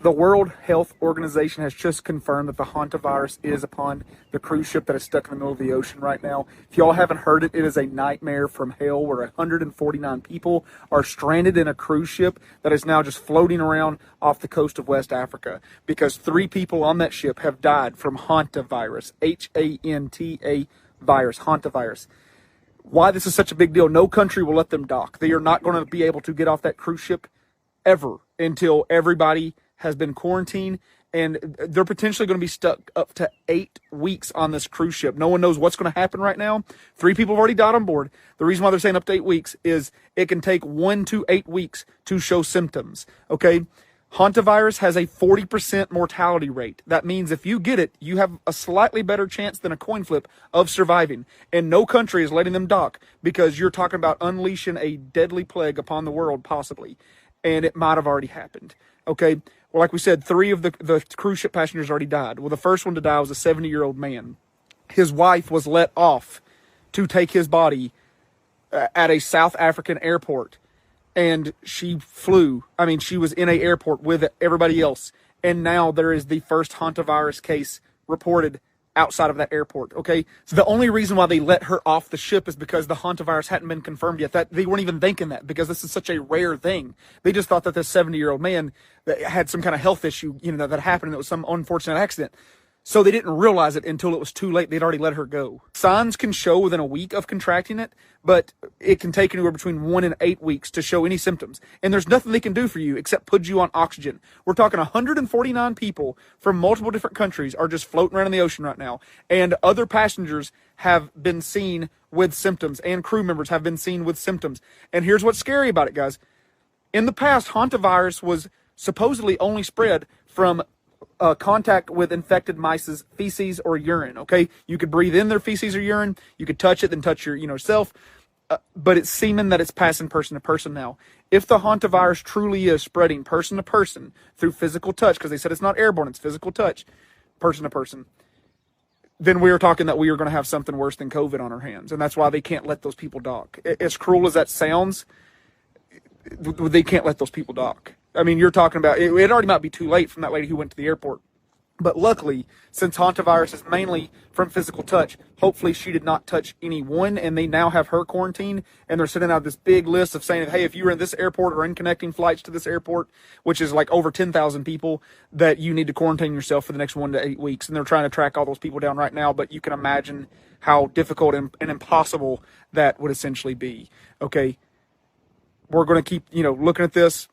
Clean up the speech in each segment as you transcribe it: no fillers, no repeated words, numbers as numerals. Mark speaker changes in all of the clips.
Speaker 1: The World Health Organization has just confirmed that the hantavirus is upon the cruise ship that is stuck in the middle of the ocean right now. If y'all haven't heard it, it is a nightmare from hell where 149 people are stranded in a cruise ship that is now just floating around off the coast of West Africa because 3 people on that ship have died from hantavirus, H-A-N-T-A virus, hantavirus. Why this is such a big deal, no country will let them dock. They are not going to be able to get off that cruise ship ever until everybody has been quarantined, and they're potentially going to be stuck up to 8 weeks on this cruise ship. No one knows what's going to happen right now. 3 people have already died on board. The reason why they're saying up to 8 weeks is it can take 1 to 8 weeks to show symptoms, okay? Hantavirus has a 40% mortality rate. That means if you get it, you have a slightly better chance than a coin flip of surviving. And no country is letting them dock because you're talking about unleashing a deadly plague upon the world, possibly. And it might have already happened, okay? Well, like we said, 3 of the cruise ship passengers already died. Well, the first one to die was a 70-year-old man. His wife was let off to take his body at a South African airport. And she flew. I mean, she was in an airport with everybody else. And now there is the first hantavirus case reported outside of that airport, okay? So the only reason why they let her off the ship is because the hantavirus hadn't been confirmed yet. That they weren't even thinking that because this is such a rare thing. They just thought that this 70-year-old man that had some kind of health issue, that happened and it was some unfortunate accident. So they didn't realize it until it was too late. They'd already let her go. Signs can show within a week of contracting it, but it can take anywhere between 1 and 8 weeks to show any symptoms. And there's nothing they can do for you except put you on oxygen. We're talking 149 people from multiple different countries are just floating around in the ocean right now. And other passengers have been seen with symptoms, and crew members have been seen with symptoms. And here's what's scary about it, guys. In the past, hantavirus was supposedly only spread from contact with infected mice's feces or urine, okay? You could breathe in their feces or urine, you could touch it, then touch your self, but it's semen that it's passing person to person now. If the hantavirus truly is spreading person to person through physical touch, because they said it's not airborne, it's physical touch, person to person, then we are talking that we are going to have something worse than COVID on our hands, and that's why they can't let those people dock. As cruel as that sounds, they can't let those people dock. I mean, you're talking about, it already might be too late from that lady who went to the airport. But luckily, since hantavirus is mainly from physical touch, hopefully she did not touch anyone, and they now have her quarantined, and they're sending out this big list of saying, hey, if you were in this airport or in connecting flights to this airport, which is like over 10,000 people, that you need to quarantine yourself for the next 1 to 8 weeks. And they're trying to track all those people down right now, but you can imagine how difficult and impossible that would essentially be. Okay, we're going to keep, looking at this.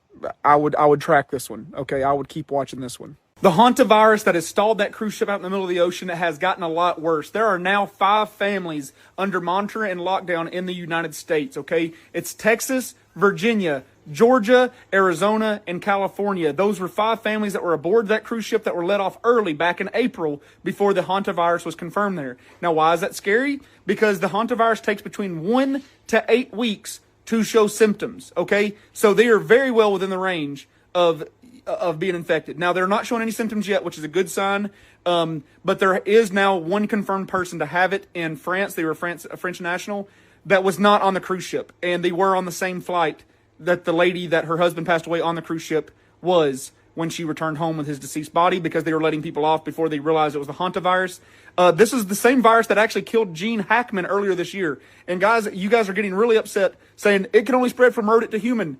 Speaker 1: I would track this one. Okay, I would keep watching this one. The hantavirus that has stalled that cruise ship out in the middle of the ocean has gotten a lot worse. There are now 5 families under monitor and lockdown in the United States, okay? It's Texas, Virginia, Georgia, Arizona, and California. Those were 5 families that were aboard that cruise ship that were let off early back in April before the hantavirus was confirmed there. Now, why is that scary? Because the hantavirus takes between 1 to 8 weeks to show symptoms, okay? So they are very well within the range of being infected. Now, they're not showing any symptoms yet, which is a good sign, but there is now 1 confirmed person to have it in France. They were a French national that was not on the cruise ship, and they were on the same flight that the lady that her husband passed away on the cruise ship was when she returned home with his deceased body, because they were letting people off before they realized it was the hantavirus. This is the same virus that actually killed Gene Hackman earlier this year. And guys, you guys are getting really upset saying it can only spread from rodent to human.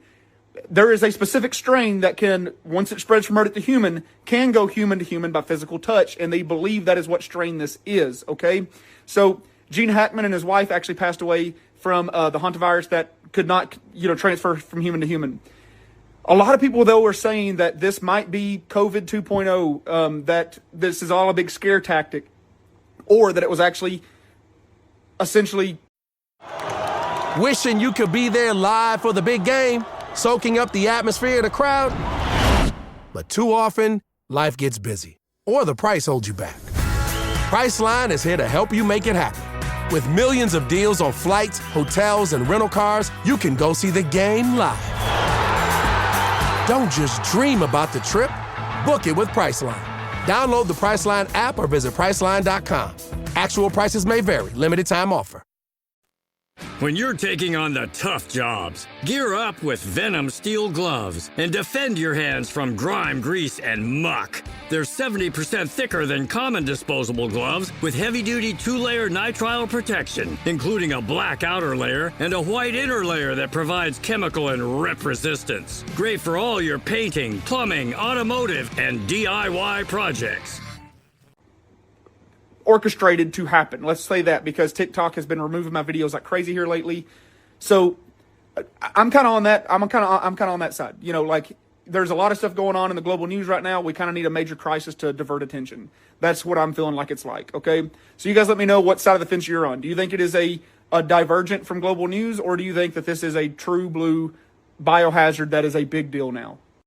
Speaker 1: There is a specific strain that can, once it spreads from rodent to human, can go human to human by physical touch. And they believe that is what strain this is, okay? So Gene Hackman and his wife actually passed away from the hantavirus that could not, transfer from human to human. A lot of people, though, are saying that this might be COVID 2.0, that this is all a big scare tactic, or that it was actually essentially...
Speaker 2: Wishing you could be there live for the big game, soaking up the atmosphere of the crowd. But too often, life gets busy, or the price holds you back. Priceline is here to help you make it happen. With millions of deals on flights, hotels, and rental cars, you can go see the game live. Don't just dream about the trip. Book it with Priceline. Download the Priceline app or visit Priceline.com. Actual prices may vary. Limited time offer.
Speaker 3: When you're taking on the tough jobs, gear up with Venom steel gloves and defend your hands from grime, grease, and muck. They're 70% thicker than common disposable gloves with heavy-duty 2-layer nitrile protection, including a black outer layer and a white inner layer that provides chemical and rip resistance. Great for all your painting, plumbing, automotive, and DIY projects.
Speaker 1: Orchestrated to happen. Let's say that, because TikTok has been removing my videos like crazy here lately. So I'm kind of on that. I'm kind of on that side. You know, like, there's a lot of stuff going on in the global news right now. We kind of need a major crisis to divert attention. That's what I'm feeling like it's like. Okay, so you guys let me know what side of the fence you're on. Do you think it is a divergent from global news, or do you think that this is a true blue biohazard that is a big deal now?